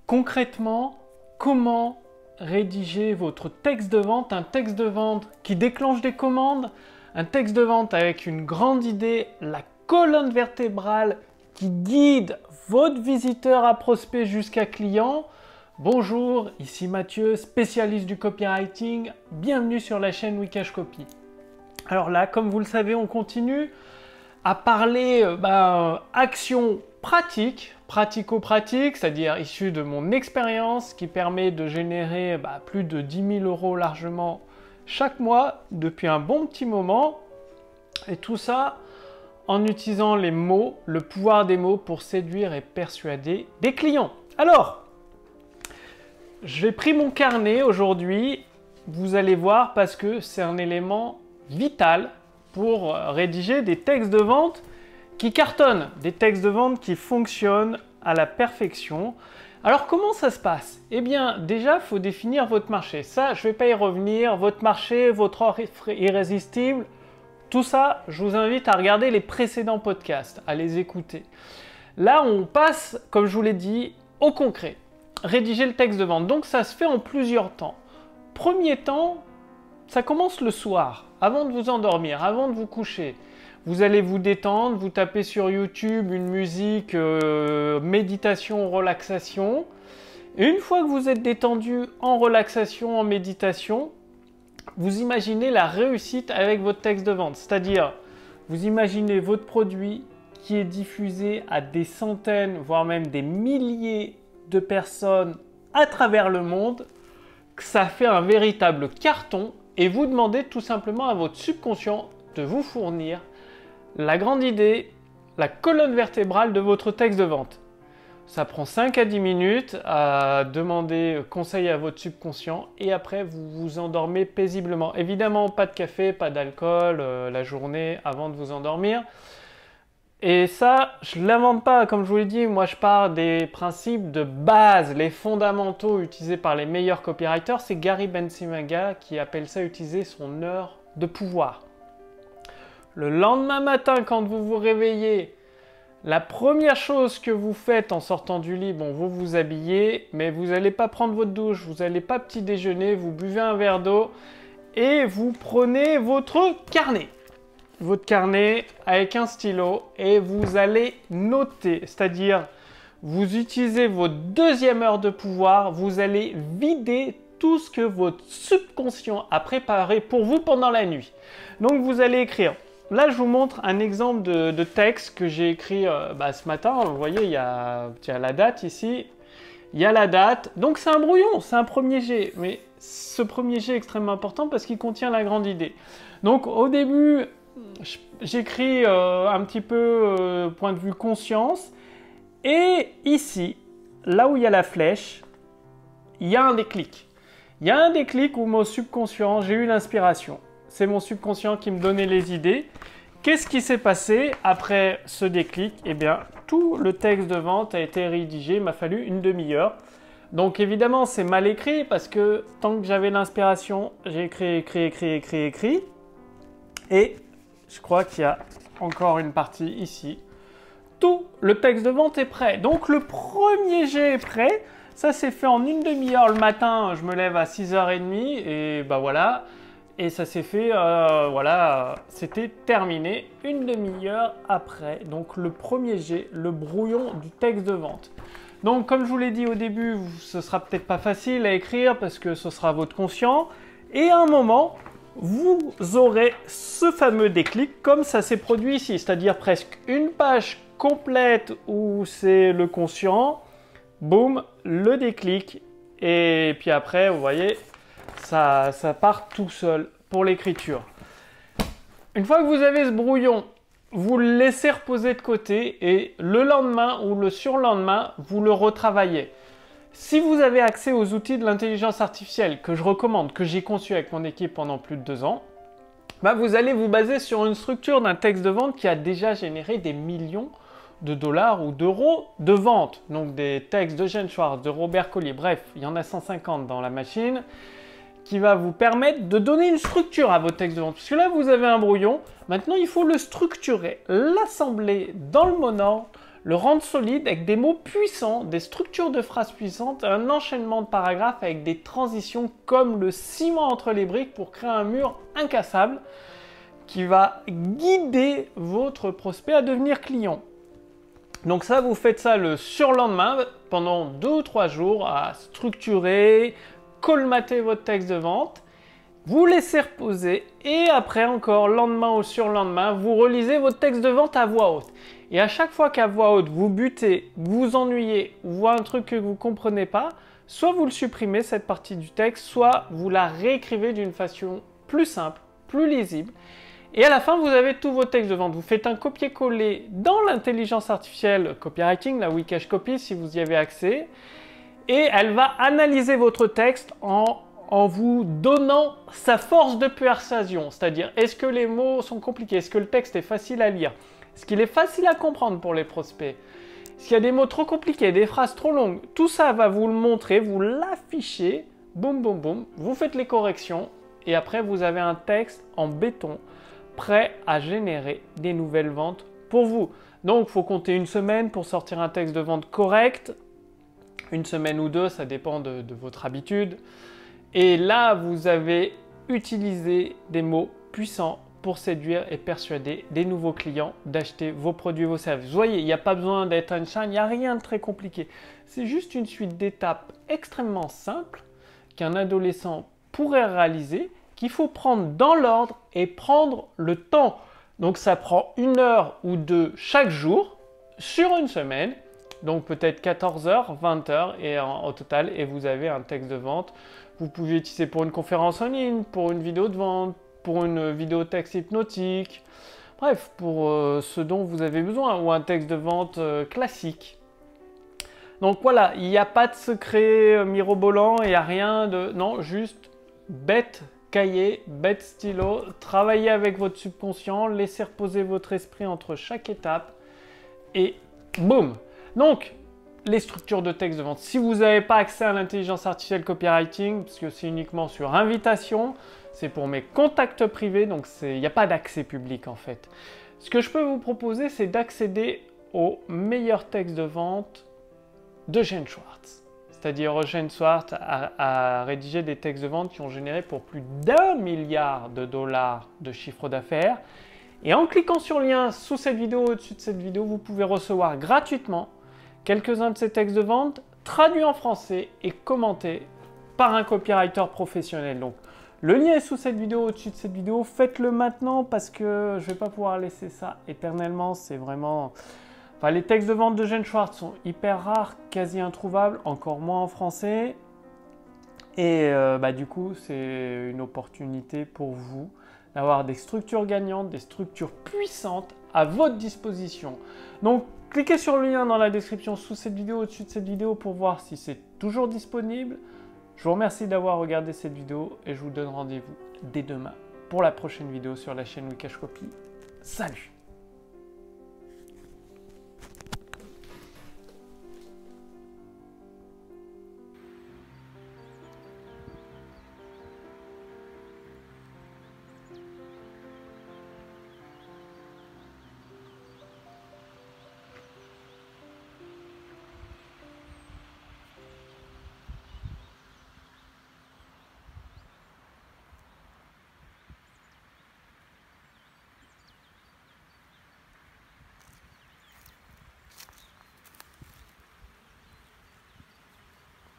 Concrètement, comment rédiger votre texte de vente, un texte de vente qui déclenche des commandes, un texte de vente avec une grande idée, la colonne vertébrale qui guide votre visiteur à prospect jusqu'à client. Bonjour, ici Mathieu, spécialiste du copywriting. Bienvenue sur la chaîne Wikash Copy. Alors là, comme vous le savez, on continue à parler actions pratiques, pratico-pratiques, c'est-à-dire issues de mon expérience qui permet de générer plus de 10 000 € largement chaque mois depuis un bon petit moment. Et tout ça en utilisant les mots, le pouvoir des mots pour séduire et persuader des clients. Alors, j'ai pris mon carnet aujourd'hui, vous allez voir, parce que c'est un élément vital pour rédiger des textes de vente qui cartonnent, des textes de vente qui fonctionnent à la perfection. Alors comment ça se passe? Eh bien déjà, il faut définir votre marché. Ça, je ne vais pas y revenir. Votre marché, votre offre irrésistible, tout ça, je vous invite à regarder les précédents podcasts, à les écouter. Là, on passe, comme je vous l'ai dit, au concret. Rédiger le texte de vente. Donc ça se fait en plusieurs temps. Premier temps, ça commence le soir, avant de vous endormir, avant de vous coucher. Vous allez vous détendre, vous tapez sur YouTube une musique méditation, relaxation. Et une fois que vous êtes détendu en relaxation, en méditation, vous imaginez la réussite avec votre texte de vente. C'est-à-dire, vous imaginez votre produit qui est diffusé à des centaines, voire même des milliers de personnes à travers le monde, que ça fait un véritable carton. Et vous demandez tout simplement à votre subconscient de vous fournir la grande idée, la colonne vertébrale de votre texte de vente. Ça prend 5 à 10 minutes à demander conseil à votre subconscient et après vous vous endormez paisiblement. Évidemment, pas de café, pas d'alcool la journée avant de vous endormir. Et ça, je ne l'invente pas, comme je vous l'ai dit, moi je pars des principes de base, les fondamentaux utilisés par les meilleurs copywriters. C'est Gary Bencivenga qui appelle ça utiliser son heure de pouvoir. Le lendemain matin, quand vous vous réveillez, la première chose que vous faites en sortant du lit, vous vous habillez, mais vous n'allez pas prendre votre douche, vous n'allez pas petit déjeuner, vous buvez un verre d'eau et vous prenez votre carnet. Votre carnet avec un stylo et vous allez noter, c'est-à-dire vous utilisez votre deuxième heure de pouvoir, vous allez vider tout ce que votre subconscient a préparé pour vous pendant la nuit. Donc vous allez écrire. Là, je vous montre un exemple de texte que j'ai écrit ce matin. Vous voyez, il y a la date ici. Il y a la date. Donc, c'est un brouillon, c'est un premier jet. Mais ce premier jet est extrêmement important parce qu'il contient la grande idée. Donc, au début, j'écris un petit peu point de vue conscience. Et ici, là où il y a la flèche, il y a un déclic. Il y a un déclic où mon subconscient, j'ai eu l'inspiration. C'est mon subconscient qui me donnait les idées. Qu'est-ce qui s'est passé après ce déclic? Eh bien, tout le texte de vente a été rédigé. Il m'a fallu une demi-heure. Donc évidemment, c'est mal écrit parce que tant que j'avais l'inspiration, j'ai écrit. Et je crois qu'il y a encore une partie ici. Tout le texte de vente est prêt. Donc le premier jet est prêt. Ça s'est fait en une demi-heure le matin. Je me lève à 6h30 et voilà. Et ça s'est fait, c'était terminé une demi-heure après. Donc le premier jet, le brouillon du texte de vente. Donc comme je vous l'ai dit au début, ce sera peut-être pas facile à écrire parce que ce sera votre conscient. Et à un moment, vous aurez ce fameux déclic comme ça s'est produit ici. C'est-à-dire presque une page complète où c'est le conscient. Boum, le déclic. Et puis après, vous voyez, ça part tout seul pour l'écriture. Une fois que vous avez ce brouillon, vous le laissez reposer de côté et le lendemain ou le surlendemain, vous le retravaillez. Si vous avez accès aux outils de l'intelligence artificielle que je recommande, que j'ai conçu avec mon équipe pendant plus de 2 ans, vous allez vous baser sur une structure d'un texte de vente qui a déjà généré des millions de dollars ou d'euros de vente. Donc des textes de Gene Schwartz, de Robert Collier, bref, il y en a 150 dans la machine, qui va vous permettre de donner une structure à votre texte de vente. Parce que là, vous avez un brouillon. Maintenant, il faut le structurer, l'assembler dans le bon ordre, le rendre solide avec des mots puissants, des structures de phrases puissantes, un enchaînement de paragraphes avec des transitions comme le ciment entre les briques pour créer un mur incassable qui va guider votre prospect à devenir client. Donc ça, vous faites ça le surlendemain pendant 2 ou 3 jours à structurer, colmater votre texte de vente. Vous laissez reposer et après encore, lendemain ou surlendemain, vous relisez votre texte de vente à voix haute. Et à chaque fois qu'à voix haute, vous butez, vous ennuyez ou voyez un truc que vous ne comprenez pas, soit vous le supprimez, cette partie du texte, soit vous la réécrivez d'une façon plus simple, plus lisible. Et à la fin, vous avez tous vos textes de vente. Vous faites un copier-coller dans l'intelligence artificielle copywriting, la Wikash Copy, si vous y avez accès. Et elle va analyser votre texte en vous donnant sa force de persuasion. C'est-à-dire, est-ce que les mots sont compliqués? Est-ce que le texte est facile à lire? Est-ce qu'il est facile à comprendre pour les prospects? S'il y a des mots trop compliqués, des phrases trop longues, tout ça va vous le montrer, vous l'affichez, boum, boum, boum, vous faites les corrections et après vous avez un texte en béton prêt à générer des nouvelles ventes pour vous. Donc, il faut compter une semaine pour sortir un texte de vente correct, une semaine ou 2, ça dépend de votre habitude. Et là, vous avez utilisé des mots puissants pour séduire et persuader des nouveaux clients d'acheter vos produits et vos services. Vous voyez, il n'y a pas besoin d'être Einstein, il n'y a rien de très compliqué. C'est juste une suite d'étapes extrêmement simples qu'un adolescent pourrait réaliser, qu'il faut prendre dans l'ordre et prendre le temps. Donc ça prend 1 heure ou 2 chaque jour sur une semaine. Donc peut-être 14 heures, 20 heures et au total, et vous avez un texte de vente. Vous pouvez utiliser pour une conférence en ligne, pour une vidéo de vente, pour une vidéo texte hypnotique. Bref, pour ce dont vous avez besoin, ou un texte de vente classique. Donc voilà, il n'y a pas de secret mirobolant, il n'y a rien de... Non, juste bête cahier, bête stylo, travaillez avec votre subconscient, laissez reposer votre esprit entre chaque étape et boum. Donc, les structures de texte de vente. Si vous n'avez pas accès à l'intelligence artificielle copywriting, parce que c'est uniquement sur invitation, c'est pour mes contacts privés, donc il n'y a pas d'accès public en fait. Ce que je peux vous proposer, c'est d'accéder aux meilleurs textes de vente d'Eugène Schwartz. C'est-à-dire Eugène Schwartz a rédigé des textes de vente qui ont généré pour plus d'1 milliard de dollars de chiffre d'affaires. Et en cliquant sur le lien sous cette vidéo, au-dessus de cette vidéo, vous pouvez recevoir gratuitement quelques-uns de ces textes de vente traduits en français et commentés par un copywriter professionnel. Donc, le lien est sous cette vidéo, au-dessus de cette vidéo. Faites-le maintenant parce que je ne vais pas pouvoir laisser ça éternellement. C'est vraiment... Enfin, les textes de vente d'Eugène Schwartz sont hyper rares, quasi introuvables, encore moins en français. Et du coup, c'est une opportunité pour vous d'avoir des structures gagnantes, des structures puissantes à votre disposition. Donc, cliquez sur le lien dans la description sous cette vidéo, au-dessus de cette vidéo pour voir si c'est toujours disponible. Je vous remercie d'avoir regardé cette vidéo et je vous donne rendez-vous dès demain pour la prochaine vidéo sur la chaîne Wikash Copy. Salut!